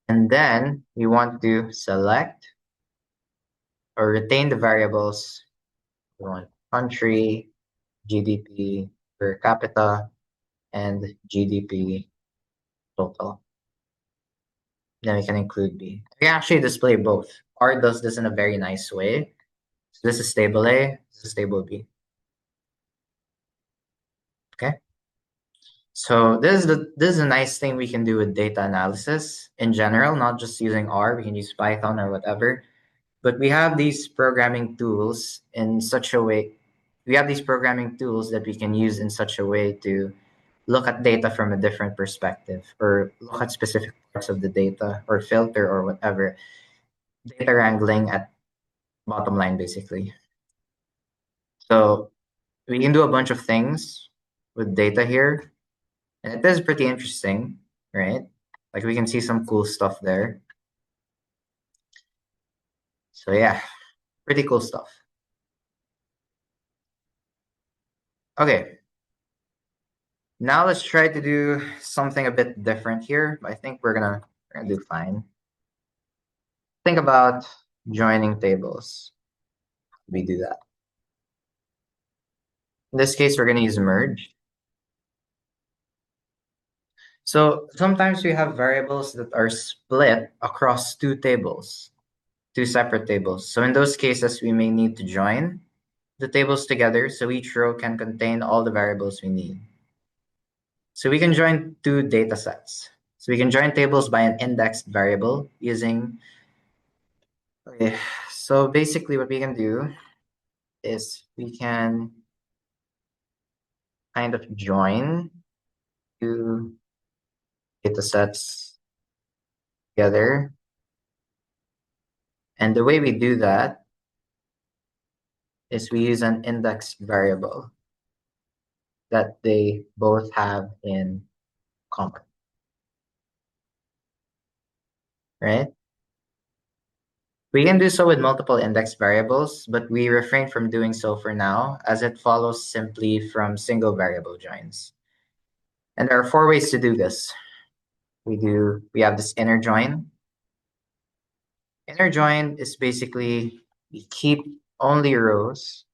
And then we want to select or retain the variables. We want country, GDP per capita, and GDP total. Then we can include B. We can actually display both. R does this in a very nice way. So this is table A, this is table B. Okay. So this is a nice thing we can do with data analysis in general, not just using R. We can use Python or whatever. But we have these programming tools in such a way. We have these programming tools that we can use in such a way to look at data from a different perspective, or look at specific parts of the data, or filter, or whatever. Data wrangling at bottom line, basically. So we can do a bunch of things with data here. And it is pretty interesting, right? Like we can see some cool stuff there. So yeah, pretty cool stuff. Okay. Now let's try to do something a bit different here. I think we're gonna do fine. Think about joining tables. We do that. In this case, we're gonna use merge. So sometimes we have variables that are split across two tables, two separate tables. So in those cases, we may need to join the tables together so each row can contain all the variables we need. So we can join two data sets. So we can join tables by an indexed variable using. Okay, so basically what we can do is we can kind of join two data sets together. And the way we do that is we use an index variable that they both have in common, right? We can do so with multiple index variables, but we refrain from doing so for now as it follows simply from single variable joins. And there are four ways to do this. We have this inner join. Inner join is basically we keep only rows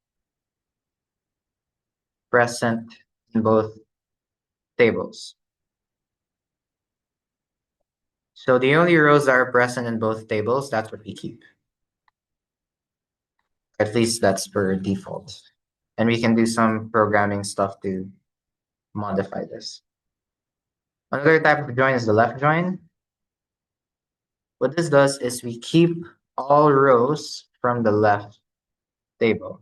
present in both tables. So the only rows that are present in both tables, that's what we keep. At least that's per default. And we can do some programming stuff to modify this. Another type of join is the left join. What this does is we keep all rows from the left table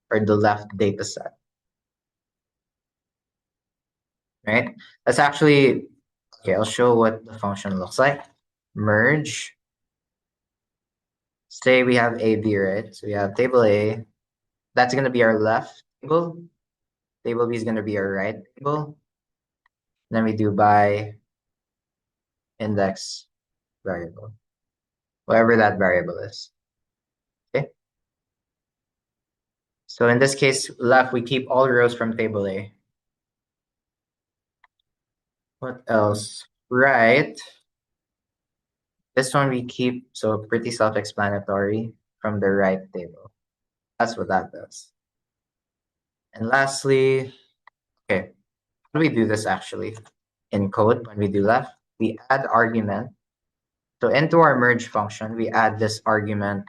or the left data set, right? That's actually, okay, I'll show what the function looks like. Merge. Say we have A, B, right? So we have table A. That's going to be our left table. Table B is going to be our right table. Then we do by index variable, whatever that variable is. Okay. So in this case, left, we keep all rows from table A. What else? Right. This one we keep, so pretty self-explanatory from the right table. That's what that does. And lastly, okay, how do we do this actually? In code, when we do left, we add argument. So into our merge function, we add this argument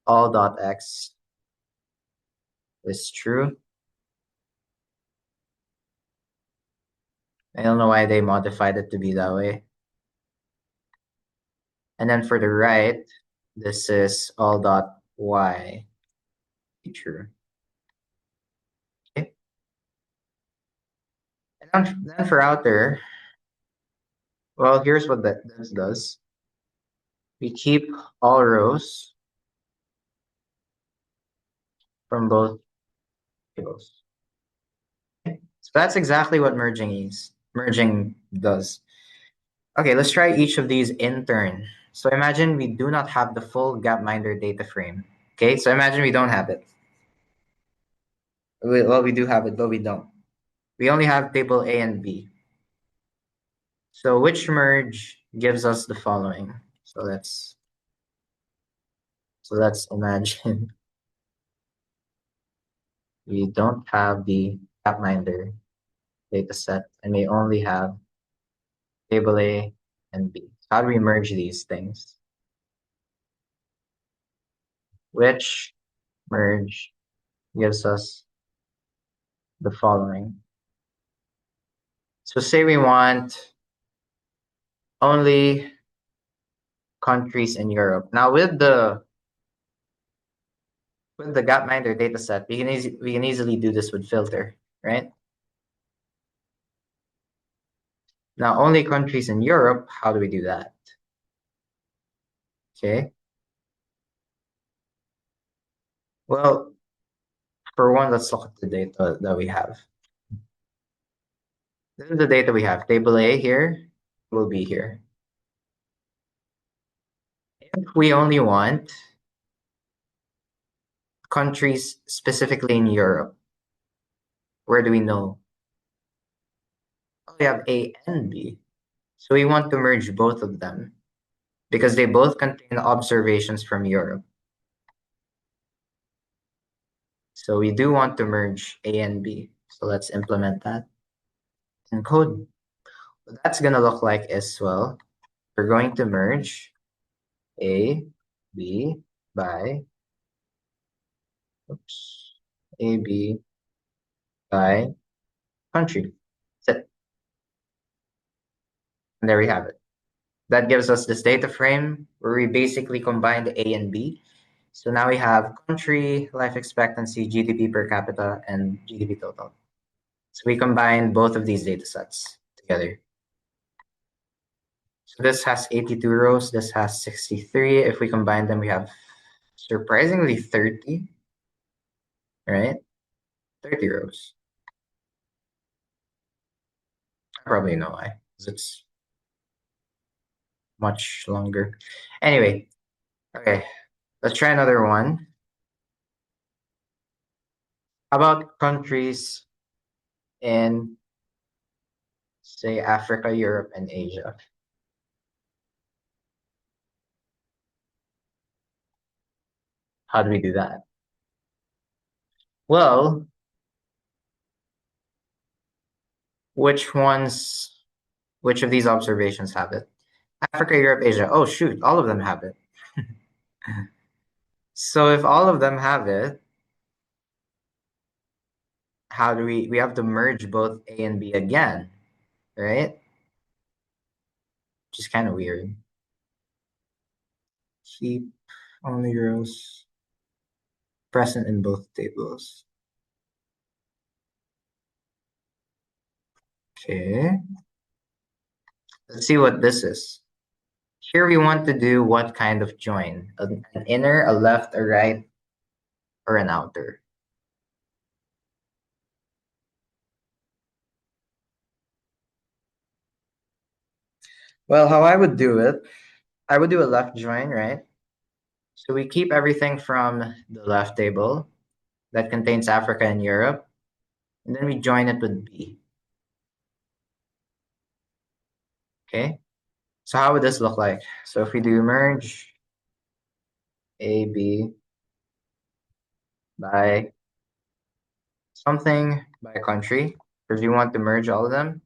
all.x is true. I don't know why they modified it to be that way. And then for the right, this is all.y true. Okay. And then for outer, well, here's what this does. We keep all rows from both tables. Okay. So that's exactly what merging does. Okay, let's try each of these in turn. So imagine we do not have the full Gapminder data frame. Okay, so imagine we don't have it. Well, we do have it, but we don't. We only have table A and B. So which merge gives us the following? So let's imagine we don't have the Gapminder data set and we only have table A and B. How do we merge these things? Which merge gives us the following? So say we want only countries in Europe. Now with the Gapminder dataset, we can easily do this with filter, right? Now only countries in Europe, how do we do that? Okay. Well, for one, let's look at the data that we have. This is the data we have. Table A here will be here. If we only want countries specifically in Europe, where do we know? We have A and B. So we want to merge both of them because they both contain observations from Europe. So we do want to merge A and B. So let's implement that in code. What that's going to look like is, well, we're going to merge A, B by, A, B by country. That's it. And there we have it. That gives us this data frame where we basically combined A and B. So now we have country, life expectancy, GDP per capita, and GDP total. So we combine both of these data sets together. So this has 82 rows, this has 63. If we combine them, we have surprisingly 30, right? 30 rows. I probably know why, because it's much longer. Anyway, Okay, let's try another one. How about countries in, say, Africa, Europe, and Asia? How do we do that? Well, which ones, which of these observations have it? Africa, Europe, Asia. Oh, shoot, all of them have it. So if all of them have it, how do we have to merge both A and B again, right? Which is kind of weird. Keep only rows present in both tables. Okay, let's see what this is. Here we want to do what kind of join? An inner, a left, a right, or an outer? Well, how I would do it, I would do a left join, right? So we keep everything from the left table that contains Africa and Europe, and then we join it with B. Okay, so how would this look like? So if we do merge A, B by something by country, because we want to merge all of them,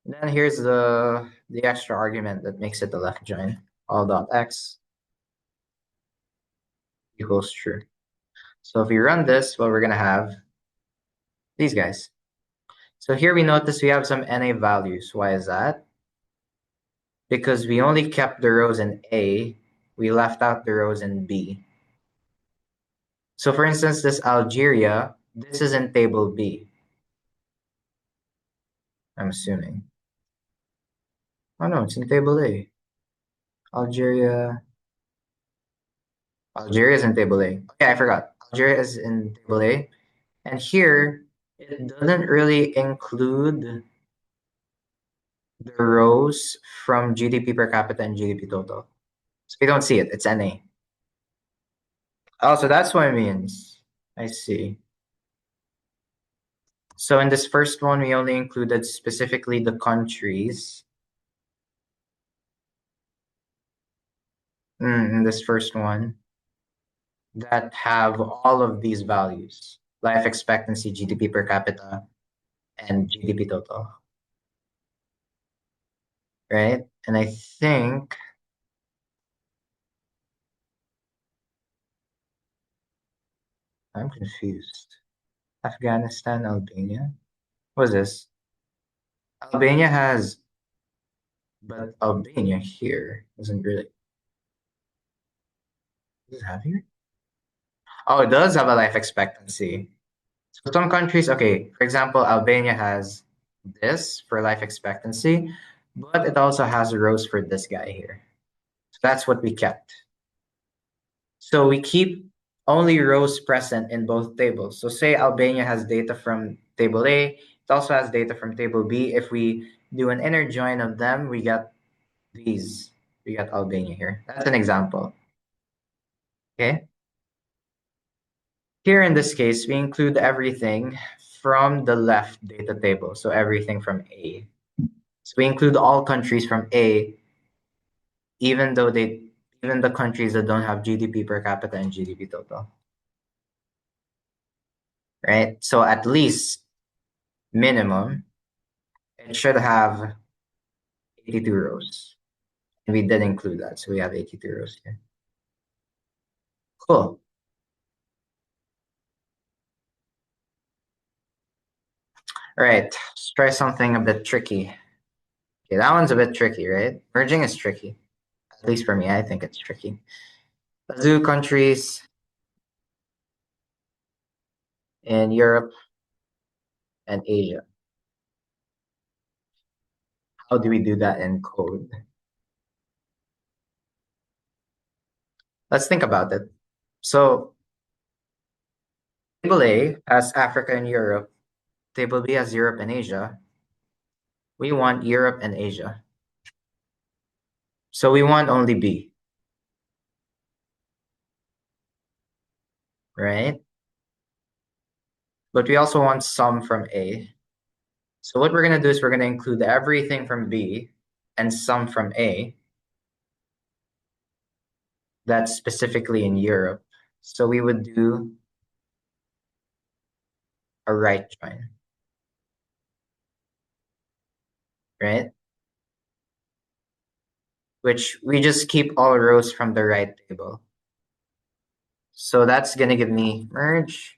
and then here's the extra argument that makes it the left join. All dot x equals true. So if we run this, what we're gonna have these guys. So here we notice we have some NA values. Why is that? Because we only kept the rows in A, we left out the rows in B. So for instance, this Algeria, this is in table B, I'm assuming. Oh no, it's in table A. Algeria. Algeria is in table A. Okay, I forgot. Algeria is in table A. And here, it doesn't really include the rows from GDP per capita and GDP total. So we don't see it. It's NA. Oh, so that's what it means. I see. So in this first one, we only included specifically the countries. In this first one that have all of these values: life expectancy, GDP per capita, and GDP total, right? And I think I'm confused. Afghanistan, Albania. What's this? Albania has, but Albania here doesn't really. Does it have here? Oh, it does have a life expectancy. So some countries, okay, for example, Albania has this for life expectancy, but it also has rows for this guy here. So that's what we kept. So we keep only rows present in both tables. So say Albania has data from table A, it also has data from table B. If we do an inner join of them, we get these. We got Albania here. That's an example. Okay. Here in this case, we include everything from the left data table. So everything from A. So we include all countries from A, even though even the countries that don't have GDP per capita and GDP total. Right? So at least minimum, it should have 82 rows. And we did include that. So we have 82 rows here. Cool. All right. Let's try something a bit tricky. Okay, that one's a bit tricky, right? Merging is tricky. At least for me, I think it's tricky. Let's do countries in Europe and Asia. How do we do that in code? Let's think about it. So table A has Africa and Europe. Table B has Europe and Asia. We want Europe and Asia. So we want only B. right? But we also want some from A. So what we're going to do is we're going to include everything from B and some from A that's specifically in Europe. So we would do a right join, right? Which we just keep all rows from the right table. So that's going to give me merge.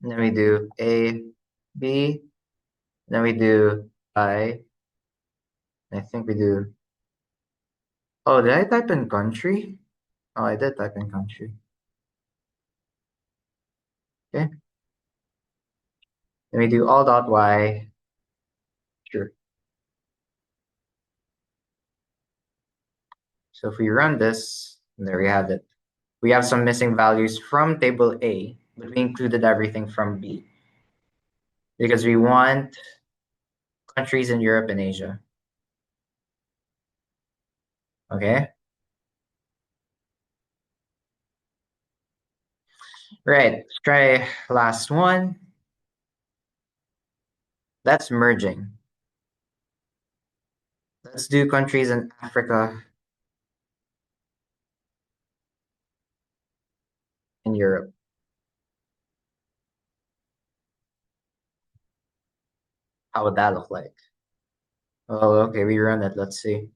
And then we do A, B. Then we do I. I think we do. Oh, did I type in country? Oh, I did type in country. Okay. Then we do all dot Y. Sure. So if we run this, there we have it. We have some missing values from table A, but we included everything from B because we want countries in Europe and Asia. Okay. Right. Let's try last one. That's merging. Let's do countries in Africa and Europe. How would that look like? Oh, okay, we run it. Let's see.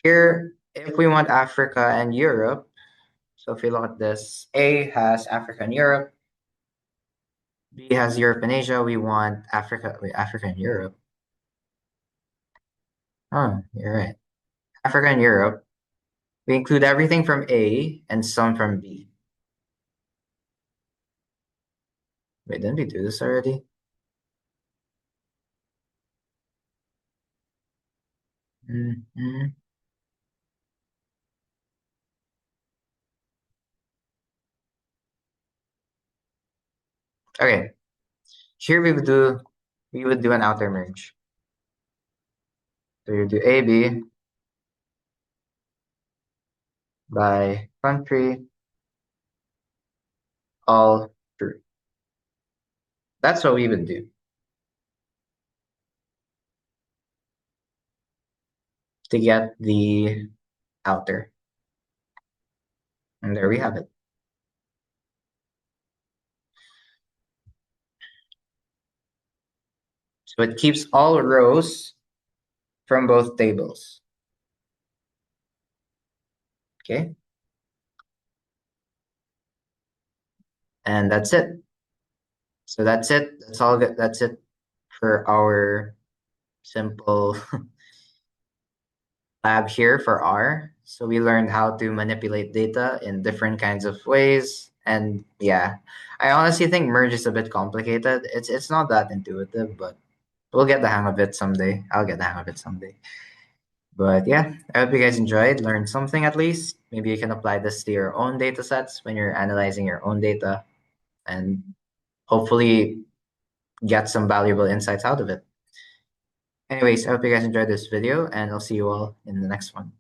Here, if we want Africa and Europe, so if we look at this, A has Africa and Europe, B has Europe and Asia. We want Africa, wait, Africa and Europe. Oh, you're right. Africa and Europe. We include everything from A and some from B. Wait, didn't we do this already? Mm-hmm. Okay, here we would do an outer merge. So you do AB by country, all true. That's what we would do to get the outer. And there we have it. So it keeps all rows from both tables. Okay. And that's it. So that's it. That's all good. That's it for our simple lab here for R. So we learned how to manipulate data in different kinds of ways. And yeah, I honestly think merge is a bit complicated. It's not that intuitive, but we'll get the hang of it someday. I'll get the hang of it someday. But yeah, I hope you guys enjoyed, learned something at least. Maybe you can apply this to your own data sets when you're analyzing your own data and hopefully get some valuable insights out of it. Anyways, I hope you guys enjoyed this video and I'll see you all in the next one.